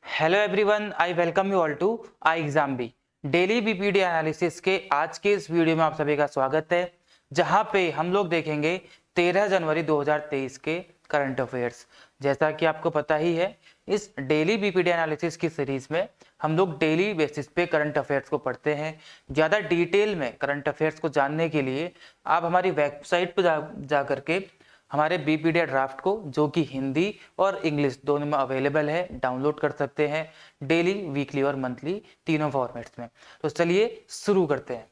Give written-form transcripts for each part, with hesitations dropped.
Hello everyone, I welcome you all to I exam B daily BPD analysis के आज के इस video में आप सभी का स्वागत है, जहां पे हम लोग देखेंगे 13 जनवरी 2023 के करंट अफेयर्स। जैसा कि आपको पता ही है, इस डेली बीपीडी एनालिसिस की सीरीज में हम लोग डेली बेसिस पे करंट अफेयर्स को पढ़ते हैं। ज़्यादा डिटेल में करंट अफेयर्स को जानने के लिए आप हमारी वेबसाइट पर जा करके हमारे बीपीडी ड्राफ्ट को, जो कि हिंदी और इंग्लिश दोनों में अवेलेबल है, डाउनलोड कर सकते हैं डेली, वीकली और मंथली तीनों फॉर्मेट्स में। तो चलिए शुरू करते हैं।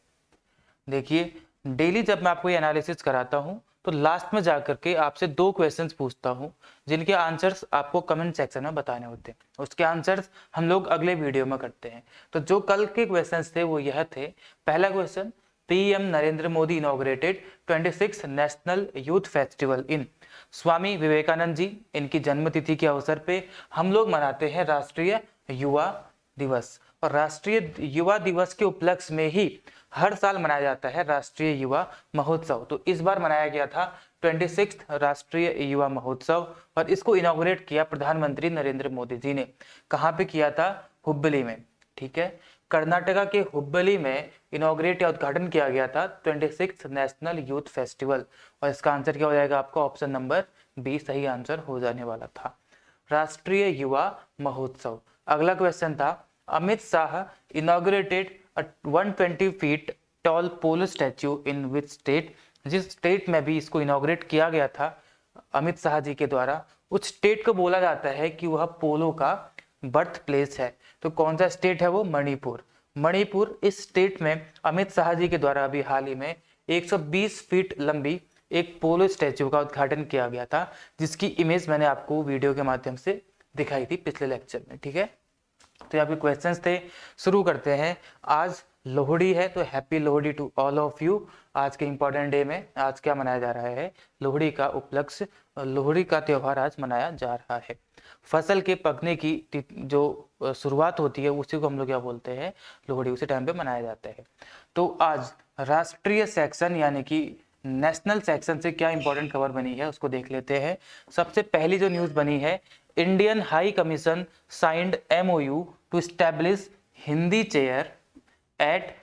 देखिए, डेली जब मैं आपको ये एनालिसिस कराता हूँ तो लास्ट में जाकर के आपसे 2 क्वेश्चंस पूछता हूँ, जिनके आंसर्स आपको कमेंट सेक्शन में बताने होते हैं। उसके आंसर्स हम लोग अगले वीडियो में करते हैं। तो जो कल के क्वेश्चंस थे वो यह थे। पहला question, PM Narendra Modi inaugurated 26 national youth festival in. Swami Vivekananda ji, इनकी जन्मतिथि के अवसर पे हम लोग मनाते हैं राष्ट्रीय युवा दिवस। और राष्ट्रीय युवा दिवस के उपलक्ष्य में ही हर साल मनाया जाता है राष्ट्रीय युवा महोत्सव। तो इस बार मनाया गया था 26 राष्ट्रीय युवा महोत्सव, और इसको इनॉग्रेट किया प्रधानमंत्री नरेंद्र मोदी जी ने। कहाँ पे किया था? हुब्बली में। ठीक है, कर्नाटका के हुब्बली में इनॉग्रेट या उद्घाटन किया गया था 26 नेशनल यूथ फेस्टिवल। और इसका आंसर क्या हो जाएगा आपका? ऑप्शन नंबर बी सही आंसर हो जाने वाला था, राष्ट्रीय युवा महोत्सव। अगला क्वेश्चन था, Amit Shah inaugurated 120 feet tall polo statue in which state. जिस स्टेट में भी इसको इनॉग्रेट किया गया था अमित शाह जी के द्वारा, उस स्टेट को बोला जाता है कि वह पोलो का बर्थ प्लेस है। तो कौन सा स्टेट है वो? मणिपुर। मणिपुर, इस स्टेट में अमित शाह जी के द्वारा अभी हाल ही में 120 फीट लंबी एक पोलो स्टैच्यू का उद्घाटन किया गया था, जिसकी इमेज मैंने आपको वीडियो के माध्यम से दिखाई थी पिछले लेक्चर में। ठीक है, तो यहाँ पे क्वेश्चंस थे, शुरू करते हैं। आज लोहड़ी है, तो happy Lohri to all of you. आज के इंपॉर्टेंट डे में आज क्या मनाया जा रहा है? लोहड़ी का उपलक्ष्य, लोहड़ी का त्योहार आज मनाया जा रहा है। फसल के पकने की जो शुरुआत होती है उसी को हम लोग क्या बोलते हैं? लोहड़ी। उसी टाइम पे मनाया जाता है। तो आज राष्ट्रीय सेक्शन यानी कि नेशनल सेक्शन से क्या इंपॉर्टेंट खबर बनी है उसको देख लेते हैं। सबसे पहली जो न्यूज बनी है, Indian high commission signed MoU to establish Hindi chair at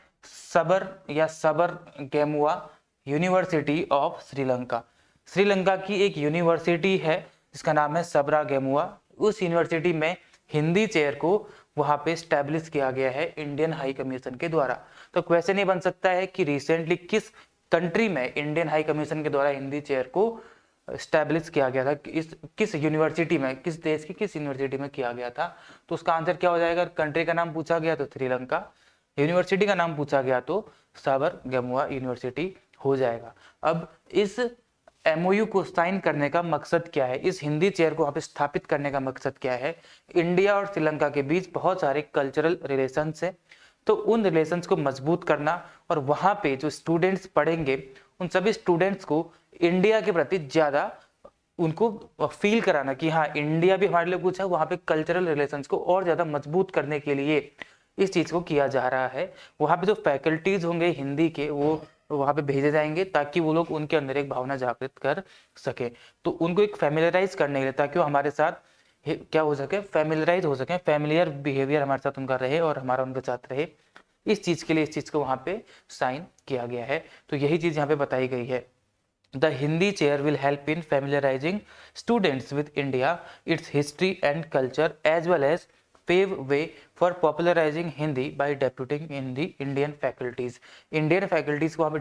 Sabaragamuwa university of Sri Lanka. Sri Lanka की एक यूनिवर्सिटी है जिसका नाम है सबरागेमुआ। उस यूनिवर्सिटी में हिंदी चेयर को वहां पे स्टैब्लिश किया गया है इंडियन हाई कमीशन के द्वारा। तो क्वेश्चन ये बन सकता है कि रिसेंटली किस कंट्री में इंडियन हाई कमीशन के द्वारा हिंदी चेयर को स्टैब्लिश किया गया था, किस यूनिवर्सिटी में, किस देश की किस यूनिवर्सिटी में किया गया था? तो उसका आंसर क्या हो जाएगा? कंट्री का नाम पूछा गया तो श्रीलंका, यूनिवर्सिटी का नाम पूछा गया तो सबरगेमुआ यूनिवर्सिटी हो जाएगा। अब इस एमओयू को साइन करने का मकसद क्या है? इस हिंदी चेयर को वहां पे स्थापित करने का मकसद क्या है? इंडिया और श्रीलंका के बीच बहुत सारे कल्चरल रिलेशंस है, तो उन रिलेशंस को मजबूत करना और वहां पे जो स्टूडेंट्स पढ़ेंगे उन सभी स्टूडेंट्स को इंडिया के प्रति ज्यादा उनको फील कराना कि हाँ, इंडिया भी हमारे लिए कुछ है। वहां पे कल्चरल रिलेशंस को और ज्यादा मजबूत करने के लिए इस चीज को किया जा रहा है। वहां पे जो फैकल्टीज होंगे हिंदी के, वो वहां पे भेजे जाएंगे ताकि वो लोग उनके अंदर एक भावना जागृत कर सके। तो उनको एक फैमिलियराइज करने के लिए, ताकि वो हमारे साथ क्या हो सके? फैमिलियराइज हो सके, फैमिलियर बिहेवियर हमारे साथ उनका रहे और हमारा उनके साथ रहे। इस चीज के लिए इस चीज को वहां पे साइन किया गया है। तो यही चीज यहाँ पे बताई गई है। The Hindi chair will help in familiarizing students with India, its history and culture, as well as pave way for popularizing Hindi by deputing in the Indian faculties. Indian faculties को वहाँ पे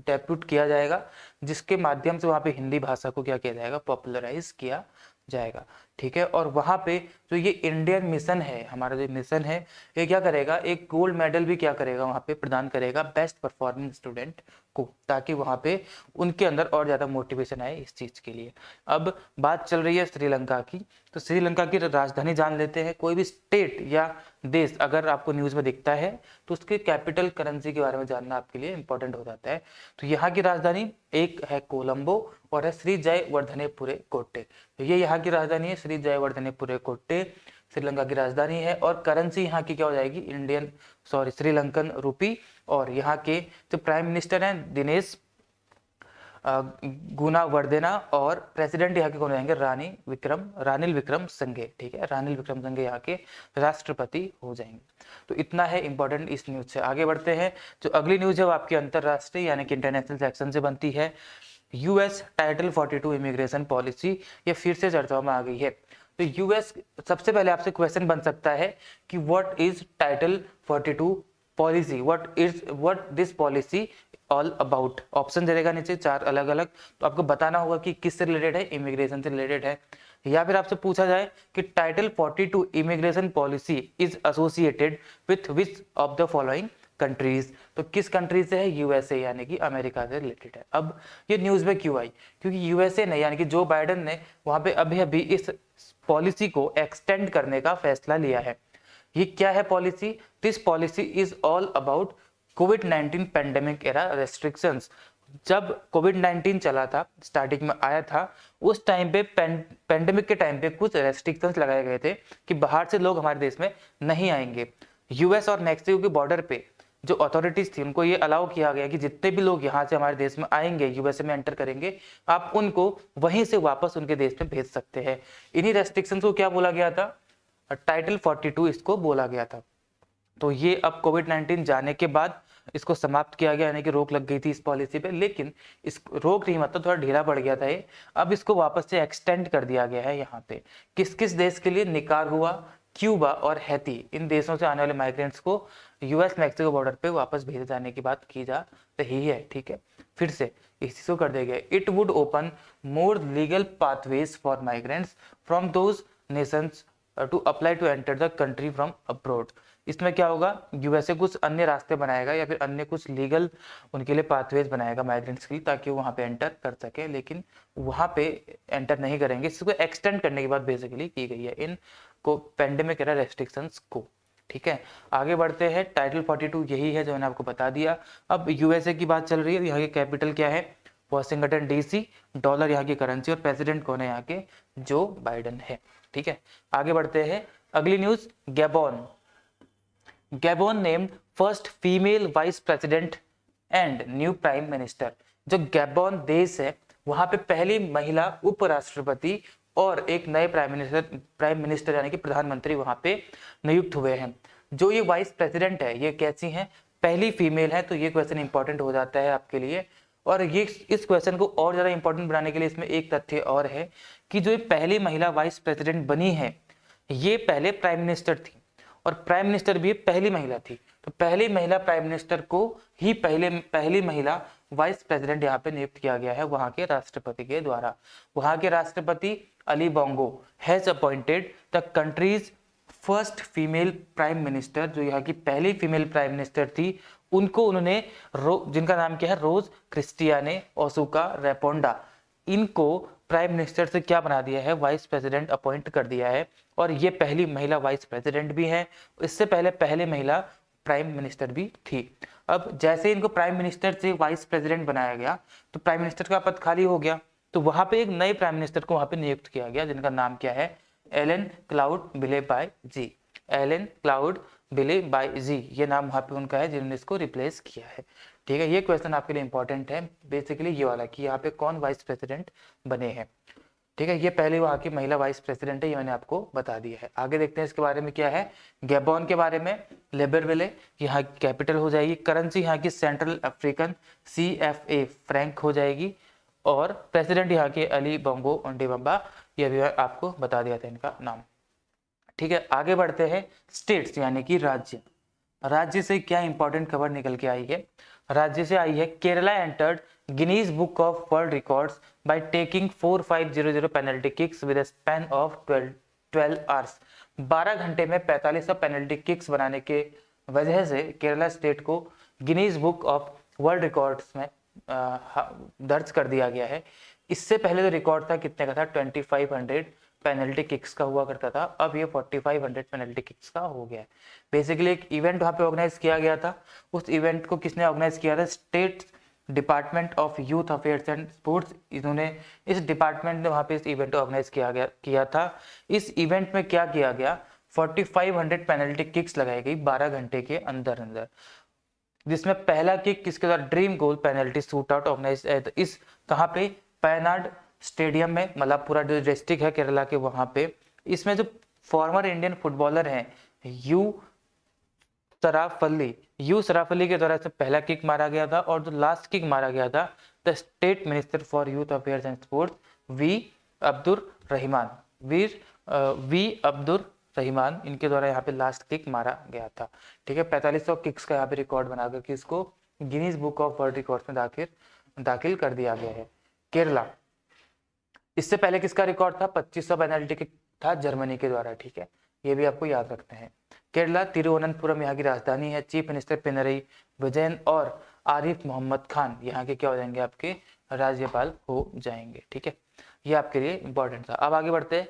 डेप्यूट किया जाएगा, जिसके माध्यम से वहाँ पे हिंदी भाषा को क्या किया जाएगा? पॉपुलराइज किया जाएगा। ठीक है, और वहाँ पे जो ये इंडियन मिशन है, हमारा जो मिशन है, ये क्या करेगा? एक गोल्ड मेडल भी क्या करेगा? वहाँ पे प्रदान करेगा बेस्ट परफॉर्मिंग स्टूडेंट को, ताकि वहाँ पे उनके अंदर और ज़्यादा मोटिवेशन आए इस चीज़ के लिए। अब बात चल रही है श्रीलंका की, तो श्रीलंका की राजधानी जान लेते हैं। कोई भी स्टेट या देश अगर आपको न्यूज़ में दिखता है तो उसके कैपिटल करेंसी के बारे में जानना आपके लिए इंपॉर्टेंट हो जाता है। तो यहाँ की राजधानी एक है कोलंबो और है श्री जयवर्धनेपुरे कोट्टे। तो ये यहाँ की राजधानी है, श्री जयवर्धनेपुरे कोट्टे श्रीलंका की राजधानी है। और करेंसी यहाँ की क्या हो जाएगी? श्रीलंकन रूपी। और यहाँ के जो प्राइम मिनिस्टर हैं दिनेश गुणावर्देना और प्रेसिडेंट यहाँ के कौन रहेंगे, रानिल विक्रमसिंघे। ठीक है, रानिल विक्रमसिंघे यहाँ के राष्ट्रपति हो जाएंगे। तो इतना है इंपॉर्टेंट इस न्यूज से। आगे बढ़ते हैं, जो अगली न्यूज है वो आपकी अंतरराष्ट्रीय यानी कि इंटरनेशनल सेक्शन से बनती है। यूएस टाइटल 42 इमिग्रेशन पॉलिसी, ये फिर से चर्चाओं में आ गई है। तो यूएस, सबसे पहले आपसे क्वेश्चन बन सकता है कि what is title 42 policy, what this policy all about. Option दे देगा नीचे 4 अलग अलग, तो आपको बताना होगा कि किससे रिलेटेड है, इमिग्रेशन से रिलेटेड है। या फिर आपसे पूछा जाए कि title 42 immigration policy is associated with which of the following countries, तो किस कंट्री से है, यूएसए यानी कि अमेरिका से रिलेटेड है। अब ये न्यूज में क्यों आई, क्योंकि यूएसए ने यानी कि जो बाइडेन ने वहां पे अभी अभी इस पॉलिसी को एक्सटेंड करने का फैसला लिया है। ये क्या है policy, this policy is all about covid pandemic era restrictions. जब कोविड-19 चला था, स्टार्टिंग में आया था, उस टाइम पे पैंडेमिक के टाइम पे कुछ रेस्ट्रिक्शंस लगाए गए थे कि बाहर से लोग हमारे देश में नहीं आएंगे। यूएस और मैक्सिको के बॉर्डर पे जो अथॉरिटीज थी उनको ये अलाउ किया गया कि जितने भी लोग यहाँ से हमारे देश में आएंगे, यूएसए में एंटर करेंगे, आप उनको वहीं से वापस उनके देश में भेज सकते हैं। इन्हीं रेस्ट्रिक्शंस को क्या बोला गया था, टाइटल 42 इसको बोला गया था। तो ये अब कोविड-19 जाने के बाद इसको समाप्त किया गया, यानी कि रोक लग गई थी इस पॉलिसी पे, लेकिन इस रोक नहीं, मतलब थोड़ा ढीला पड़ गया था ये। अब इसको वापस से एक्सटेंड कर दिया गया है। यहाँ पे किस किस देश के लिए, निकारागुआ, क्यूबा और हैती, इन देशों से आने वाले माइग्रेंट्स को यूएस मैक्सिको बॉर्डर पे वापस भेजे जाने की बात की जा रही है। ठीक है, फिर से इसी को कर दिया गया, it would open more legal pathways for migrants from those nations to apply to enter the country from abroad. इसमें क्या होगा, यूएसए कुछ अन्य रास्ते बनाएगा या फिर अन्य कुछ लीगल उनके लिए पाथवेज बनाएगा माइग्रेंट्स के लिए, ताकि वो वहाँ पे एंटर कर सके, लेकिन वहाँ पे एंटर नहीं करेंगे। इसको एक्सटेंड करने की बात बेसिकली की गई है इन को पैंडेमिक एरा रेस्ट्रिक्शंस को। ठीक है, आगे बढ़ते हैं। टाइटल 42 यही है जो मैंने आपको बता दिया। अब यूएसए की बात चल रही है, यहाँ की कैपिटल क्या है, वॉशिंगटन डीसी, डॉलर यहाँ की करेंसी, और प्रेसिडेंट कौन है यहाँ के, जो बाइडेन है। ठीक है, आगे बढ़ते हैं। अगली news, Gabon named first female vice president and new prime minister. जो गैबोन देश है वहां पे पहली महिला उपराष्ट्रपति और एक नए प्राइम मिनिस्टर यानी कि प्रधानमंत्री वहां पे नियुक्त हुए हैं। जो ये वाइस प्रेसिडेंट है ये कैसी हैं, पहली फीमेल है, तो ये क्वेश्चन इंपॉर्टेंट हो जाता है आपके लिए। और ये इस क्वेश्चन को और ज्यादा इंपॉर्टेंट बनाने के लिए इसमें एक तथ्य और है कि जो ये पहली महिला वाइस प्रेसिडेंट बनी है, ये पहले प्राइम मिनिस्टर थी, और प्राइम मिनिस्टर भी पहली महिला थी। तो पहली महिला प्राइम मिनिस्टर को ही पहली महिला वाइस प्रेसिडेंट यहाँ पे नियुक्त किया गया है वहां के राष्ट्रपति के द्वारा। वहां के राष्ट्रपति Ali Bongo has appointed the countries first female prime minister. जो यहाँ की पहली फीमेल प्राइम मिनिस्टर थी उनको उन्होंने जिनका नाम क्या है, रोज क्रिस्टियाने ओसुका रेपोंडा, इनको प्राइम मिनिस्टर से क्या बना दिया है, वाइस प्रेसिडेंट अपॉइंट कर दिया है। और ये पहली महिला वाइस प्रेसिडेंट भी है, इससे पहले महिला प्राइम मिनिस्टर भी थी। अब जैसे इनको प्राइम मिनिस्टर से वाइस प्रेसिडेंट बनाया गया तो प्राइम मिनिस्टर का पद खाली हो गया, तो वहां पे एक नए प्राइम मिनिस्टर को वहां पे नियुक्त किया गया, जिनका नाम क्या है, एलन क्लाउड बिलेबाई-जी। एलन क्लाउड बिलेबाई-जी ये नाम वहां पे उनका है, जिन्होंने इसको रिप्लेस किया है। ठीक है, ये क्वेश्चन आपके लिए इंपॉर्टेंट है बेसिकली ये वाला कि यहाँ पे कौन वाइस प्रेसिडेंट बने हैं। ठीक है, ये पहले वहां की महिला वाइस प्रेसिडेंट है, ये मैंने आपको बता दिया है। आगे देखते हैं इसके बारे में क्या है। गैबोन के बारे में, लिब्रेविले यहाँ की कैपिटल हो जाएगी, करेंसी यहाँ की सेंट्रल अफ्रीकन CFA फ्रैंक हो जाएगी, और प्रेसिडेंट यहाँ के अली बोंगो ओंडीबा, ये भी आपको बता दिया था इनका नाम। ठीक है, आगे बढ़ते हैं। स्टेट्स यानी कि राज्य, राज्य से क्या इंपॉर्टेंट खबर निकल के आई है, राज्य से आई है, Kerala entered Guinness book of world records by taking 4500 penalty kicks with a span of 12 hours. 12 घंटे में 4500 पेनल्टी किक्स बनाने के वजह से केरला स्टेट को Guinness book of world records में दर्ज कर दिया गया है। इससे पहले जो रिकॉर्ड था कितने का था, 2500 पेनल्टी किक्स का हुआ करता था, अब ये 4500 पेनल्टी किक्स का हो गया है। बेसिकली एक इवेंट वहां पे ऑर्गेनाइज किया गया था, उस इवेंट को किसने ऑर्गेनाइज किया था, state department of youth affairs and sports, इन्होंने इस डिपार्टमेंट ने वहां पे इस इवेंट को ऑर्गेनाइज किया था। इस इवेंट में क्या किया गया, 4500 पेनल्टी किक्स लगाई गई 12 घंटे के अंदर अंदर। जिसमें पहला किक किसके द्वारा, ड्रीम गोल पेनल्टी शूट आउट ऑर्गेनाइज इस कहाँ पे, पैनाड स्टेडियम में, मलप्पुरा जो डिस्ट्रिक्ट है केरला के वहां पे। इसमें जो फॉर्मर इंडियन फुटबॉलर हैं यू सराफली के द्वारा इसमें पहला किक मारा गया था, और जो लास्ट किक मारा गया था the state minister for youth affairs and sports V Abdur Rahman इनके द्वारा यहाँ पे लास्ट किक मारा गया था। ठीक है, 4500 किक्स का यहाँ पे रिकॉर्ड बनाकर के इसको Guinness book of world records में दाखिल कर दिया गया है। केरला, इससे पहले किसका रिकॉर्ड था, 2500 पेनल्टी किक था जर्मनी के द्वारा। ठीक है, ये भी आपको याद रखते हैं। केरला, तिरुवनंतपुरम यहाँ की राजधानी है। चीफ मिनिस्टर पिनरई विजयन और आरिफ मोहम्मद खान यहाँ के क्या हो जाएंगे, आपके राज्यपाल हो जाएंगे। ठीक है, ये आपके लिए इंपॉर्टेंट था। अब आगे बढ़ते हैं।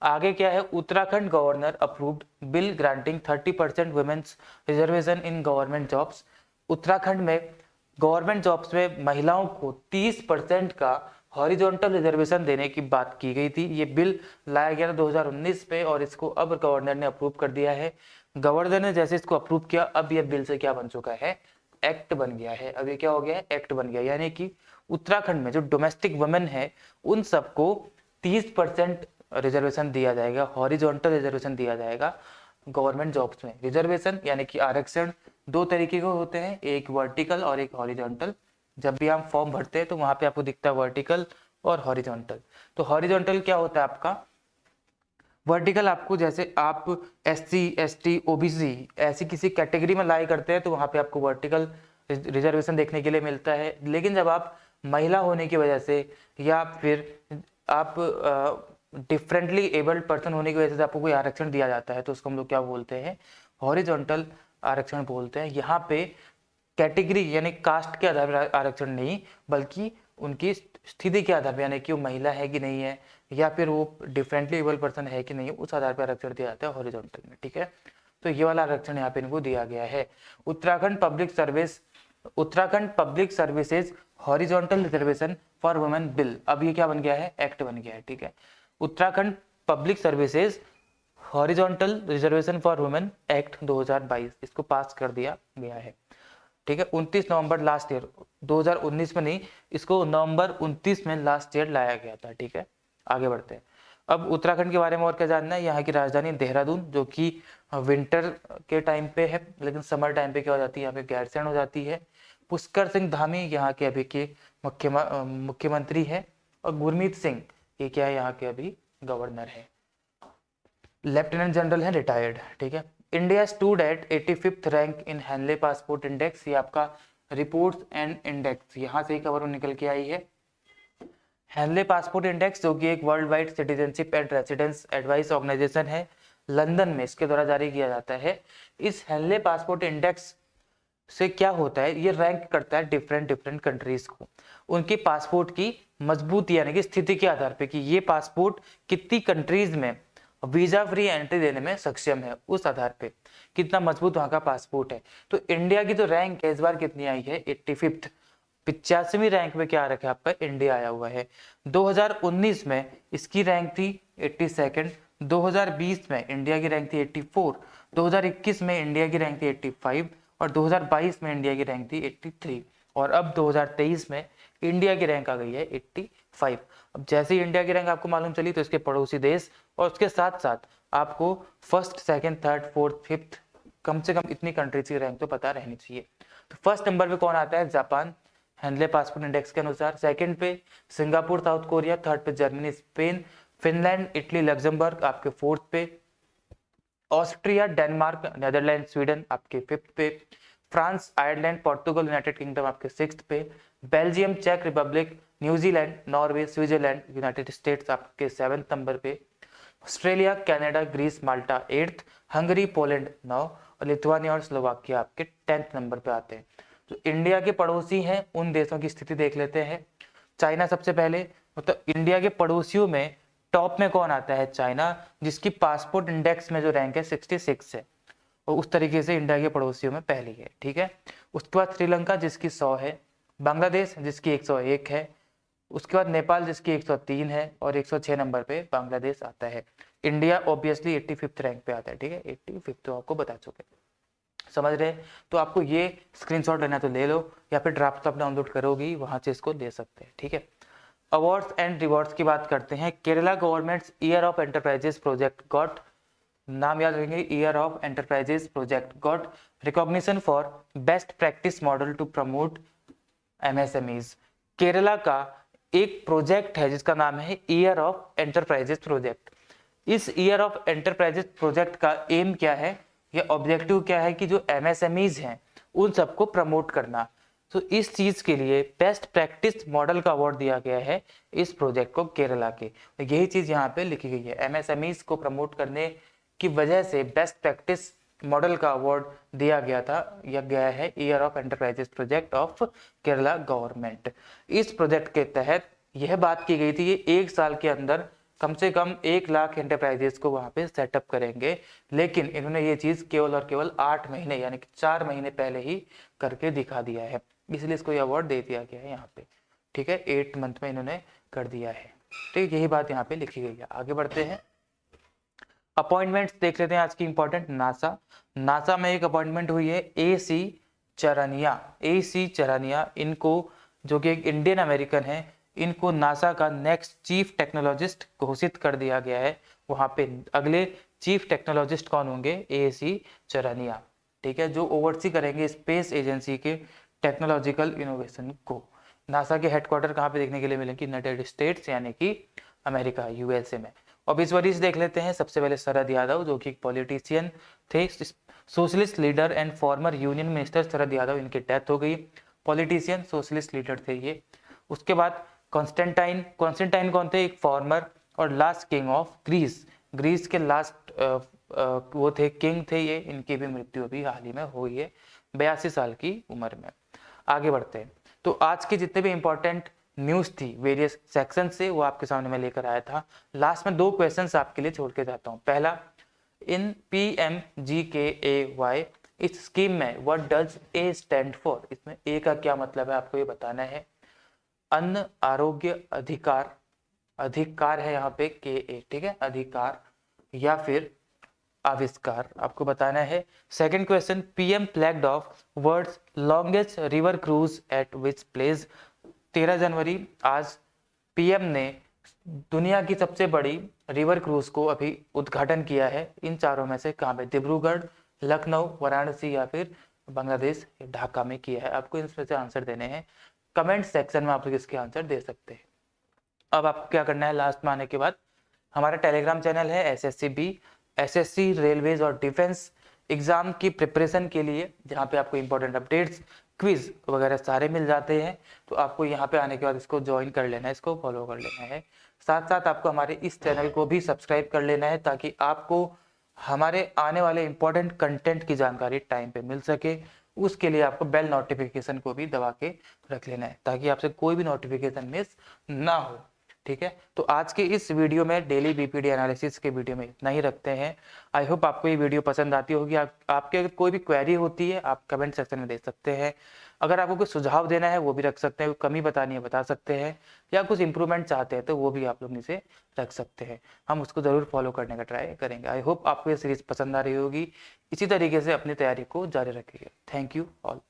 आगे क्या है, Uttarakhand governor approved bill granting 30% women's reservation in government jobs. Uttarakhand में गवर्नमेंट जॉब्स में महिलाओं को 30% का हॉरिजॉन्टल रिजर्वेशन देने की बात की गई थी। ये बिल लाया गया था 2019 पे, और इसको अब गवर्नर ने अप्रूव कर दिया है। गवर्नर ने जैसे इसको अप्रूव किया, अब ये बिल से क्या बन चुका है, एक्ट बन गया है। अब ये क्या हो गया है, एक्ट बन गया। यानी कि उत्तराखंड में जो डोमेस्टिक वुमेन है उन सबको 30% रिजर्वेशन दिया जाएगा, हॉरिजॉन्टल रिजर्वेशन दिया जाएगा गवर्नमेंट जॉब्स में। रिजर्वेशन यानी कि आरक्षण दो तरीके के होते हैं, एक वर्टिकल और एक हॉरिजॉन्टल। जब भी आप फॉर्म भरते हैं तो वहां पे आपको दिखता है वर्टिकल और हॉरिजॉन्टल। तो हॉरिजॉन्टल क्या होता है आपका, वर्टिकल आपको जैसे आप SC ST OBC ऐसी किसी कैटेगरी में लाई करते हैं तो वहां पे आपको वर्टिकल रिजर्वेशन देखने के लिए मिलता है। लेकिन जब आप महिला होने की वजह से या फिर आप डिफरेंटली एबल्ड पर्सन होने की वजह से आपको कोई आरक्षण दिया जाता है तो उसको हम लोग क्या बोलते हैं, हॉरिजॉन्टल आरक्षण बोलते हैं। यहाँ पे कैटेगरी यानी कास्ट के आधार पर आरक्षण नहीं, बल्कि उनकी स्थिति के आधार पर, यानी कि वो महिला है कि नहीं है या फिर वो डिफरेंटली एबल पर्सन है कि नहीं, उस आधार पर आरक्षण दिया जाता है हॉरिजॉन्टल में। ठीक है, तो ये वाला आरक्षण यहाँ पे इनको दिया गया है। Uttarakhand public services horizontal reservation for women bill, अब ये क्या बन गया है, एक्ट बन गया है। ठीक है, Uttarakhand public services horizontal reservation for women act 2022 इसको पास कर दिया गया है। ठीक है, 29 नवंबर लास्ट ईयर, 2019 में नहीं, इसको नवंबर 29 में लास्ट ईयर लाया गया था। ठीक है, आगे बढ़ते हैं। अब उत्तराखंड के बारे में और क्या जानना है, यहाँ की राजधानी देहरादून, जो कि विंटर के टाइम पे है, लेकिन समर टाइम पे क्या हो जाती है, यहाँ पे गैरसैंण हो जाती है। पुष्कर सिंह धामी यहाँ के अभी के मुख्यमंत्री है, और गुरमीत सिंह ये क्या है, यहाँ के अभी गवर्नर है। लेफ्टिनेंट जनरल है, रिटायर्ड। ठीक है, India stood at 85th rank in Henley passport index, ये आपका रिपोर्ट्स एंड इंडेक्स यहाँ से ही खबर निकल के आई है। हेनले पासपोर्ट इंडेक्स जो कि एक world wide citizenship and residence advice organisation है, लंदन में इसके द्वारा जारी किया जाता है। इस हेनले पासपोर्ट इंडेक्स से क्या होता है, ये रैंक करता है डिफरेंट कंट्रीज को उनके पासपोर्ट की मजबूती यानी कि स्थिति के आधार पे कि ये पासपोर्ट कितनी कंट्रीज में वीजा फ्री एंट्री देने में सक्षम है, उस आधार पे कितना मजबूत वहां का पासपोर्ट है। तो इंडिया की जो रैंक है इस बार कितनी आई है, 85th, 85वीं रैंक में क्या रखा है आपका, इंडिया आया हुआ है। 2019 में इसकी रैंक थी 82nd, 2020 में इंडिया की रैंक थी 84, 2021 में इंडिया की रैंक थी 85 और 2022 में इंडिया की रैंक थी 83, और अब 2023 में इंडिया की रैंक आ गई है 85। अब जैसे ही इंडिया की रैंक आपको मालूम चली तो इसके पड़ोसी देश और उसके साथ साथ आपको first, second, third, fourth, fifth, कम से कम इतनी कंट्रीज की रैंक तो पता रहनी चाहिए। तो फर्स्ट नंबर पे कौन आता है, जापान हेनले पासपोर्ट इंडेक्स के अनुसार। सेकंड पे सिंगापुर, साउथ कोरिया। थर्ड पे Germany, Spain, Finland, Italy, Luxembourg आपके फोर्थ पे। ऑस्ट्रिया, डेनमार्क, नेदरलैंड, स्वीडन आपके फिफ्थ पे। France, Ireland, Portugal, United Kingdom आपके सिक्स्थ पे। बेल्जियम, चेक Republic, New Zealand, Norway, Switzerland, United States आपके 7th नंबर पे। Australia, Canada, Greece, Malta 8th, Hungary, Poland 9 और लिथुआनिया और स्लोवाकिया आपके 10th नंबर पे आते हैं। तो इंडिया के पड़ोसी हैं उन देशों की स्थिति देख लेते हैं। चाइना सबसे पहले, मतलब इंडिया के पड़ोसियों में टॉप में कौन आता है, चाइना, जिसकी पासपोर्ट इंडेक्स में जो रैंक है 66 है, और उस तरीके से इंडिया के पड़ोसियों में पहली है। ठीक है, उसके बाद श्रीलंका जिसकी 100 है, बांग्लादेश जिसकी 101 है, उसके बाद नेपाल जिसकी 103 है और 106 नंबर पे बांग्लादेश आता है। इंडिया ऑब्वियसली 85th रैंक पे आता है। ठीक है, 85th तो आपको बता चुके। समझ रहे? तो आपको ये स्क्रीनशॉट लेना तो ले लो, या फिर ड्राफ्ट तो आप डाउनलोड करोगी, वहां से इसको ले सकते हैं, ठीक है। अवार्ड्स एंड रिवॉर्ड्स की बात करते हैं। Kerala government's year of enterprises project got, नाम याद रखेंगे, year of enterprises project got recognition for best practice model to promote MSMEs. Kerala का एक प्रोजेक्ट है जिसका नाम है ईयर ऑफ एंटरप्राइजेस प्रोजेक्ट। इस ईयर ऑफ एंटरप्राइजेस प्रोजेक्ट का एम क्या है, या ऑब्जेक्टिव क्या है, कि जो एमएसएमईज हैं उन सबको प्रमोट करना। तो इस चीज के लिए बेस्ट प्रैक्टिस मॉडल का अवार्ड दिया गया है इस प्रोजेक्ट को केरला के। तो यही चीज यहाँ पे लिखी गई है, एमएसएमईज को प्रमोट करने की वजह से बेस्ट प्रैक्टिस मॉडल का अवार्ड दिया गया था, या गया है year of enterprises project of Kerala government. इस प्रोजेक्ट के तहत यह बात की गई थी कि 1 साल के अंदर कम से कम 1 लाख एंटरप्राइजेस को वहां पे सेटअप करेंगे, लेकिन इन्होंने ये चीज केवल और केवल 8 महीने यानी कि 4 महीने पहले ही करके दिखा दिया है, इसलिए इसको ये अवार्ड दे दिया गया है यहाँ पे, ठीक है। 8 मंथ में इन्होंने कर दिया है, ठीक, यही बात यहाँ पे लिखी गई है। आगे बढ़ते हैं, अपॉइंटमेंट्स देख लेते हैं आज की इंपॉर्टेंट। नासा में एक अपॉइंटमेंट हुई है AC चरानिया, इनको, जो कि एक इंडियन अमेरिकन है, इनको नासा का नेक्स्ट चीफ टेक्नोलॉजिस्ट घोषित कर दिया गया है। वहां पे अगले चीफ टेक्नोलॉजिस्ट कौन होंगे? AC चरानिया, ठीक है, जो ओवरसी करेंगे स्पेस एजेंसी के टेक्नोलॉजिकल इनोवेशन को। नासा के हेडक्वार्टर कहाँ पे देखने के लिए मिलेंगे? यूनाइटेड स्टेट्स यानी कि अमेरिका, USA में। ऑब्जर्वरीज देख लेते हैं। सबसे पहले शरद यादव, जो कि पॉलिटिशियन थे, socialist leader and former union minister Sharad Yadav, इनकी डेथ हो गई। पॉलिटिशियन, सोशलिस्ट लीडर थे ये। उसके बाद कॉन्स्टेंटाइन कौन थे? एक फॉर्मर और लास्ट किंग ऑफ ग्रीस के लास्ट वो थे, किंग थे ये, इनकी भी मृत्यु अभी हाल ही में हुई है 82 साल की उम्र में। आगे बढ़ते हैं, तो आज के जितने भी इंपॉर्टेंट न्यूज थी वेरियस सेक्शन से, वो आपके सामने मैं लेकर आया था। लास्ट में 2 क्वेश्चंस आपके लिए छोड़ के जाता हूं। पहला, इन PMGKAY इस स्कीम में what does A stand for? इसमें A का क्या मतलब है आपको ये बताना है। अन्न आरोग्य अधिकार है यहाँ पे KA, ठीक है, अधिकार या फिर आविष्कार, आपको बताना है। Second question, PM flagged off world's longest river cruise at which place? 13 जनवरी आज PM ने दुनिया की सबसे बड़ी रिवर क्रूज को अभी उद्घाटन किया है। इन चारों में से कहाँ पे? डिब्रूगढ़, लखनऊ, वाराणसी या फिर बांग्लादेश ढाका में किया है। आपको इसमें से आंसर देने हैं, कमेंट सेक्शन में आप लोग इसके आंसर दे सकते हैं। अब आपको क्या करना है, लास्ट में आने के बाद हमारा टेलीग्राम चैनल है SSCB, SSC, रेलवेज और डिफेंस एग्जाम की प्रिपरेशन के लिए, जहाँ पे आपको इंपॉर्टेंट अपडेट्स, क्विज वगैरह सारे मिल जाते हैं। तो आपको यहाँ पे आने के बाद इसको ज्वाइन कर लेना है, इसको फॉलो कर लेना है। साथ साथ आपको हमारे इस चैनल को भी सब्सक्राइब कर लेना है, ताकि आपको हमारे आने वाले इंपॉर्टेंट कंटेंट की जानकारी टाइम पे मिल सके। उसके लिए आपको बेल नोटिफिकेशन को भी दबा के रख लेना है, ताकि आपसे कोई भी नोटिफिकेशन मिस ना हो, ठीक है। तो आज के इस वीडियो में डेली BPD एनालिसिस के वीडियो में इतना ही रखते हैं। आई होप आपको ये वीडियो पसंद आती होगी। आपके अगर कोई भी क्वेरी होती है आप कमेंट सेक्शन में दे सकते हैं। अगर आपको कोई सुझाव देना है वो भी रख सकते हैं, कमी बतानी है बता सकते हैं, या कुछ इंप्रूवमेंट चाहते हैं तो वो भी आप लोग नीचे रख सकते हैं। हम उसको जरूर फॉलो करने का ट्राई करेंगे। आई होप आपको ये सीरीज पसंद आ रही होगी। इसी तरीके से अपनी तैयारी को जारी रखिए। Thank you all.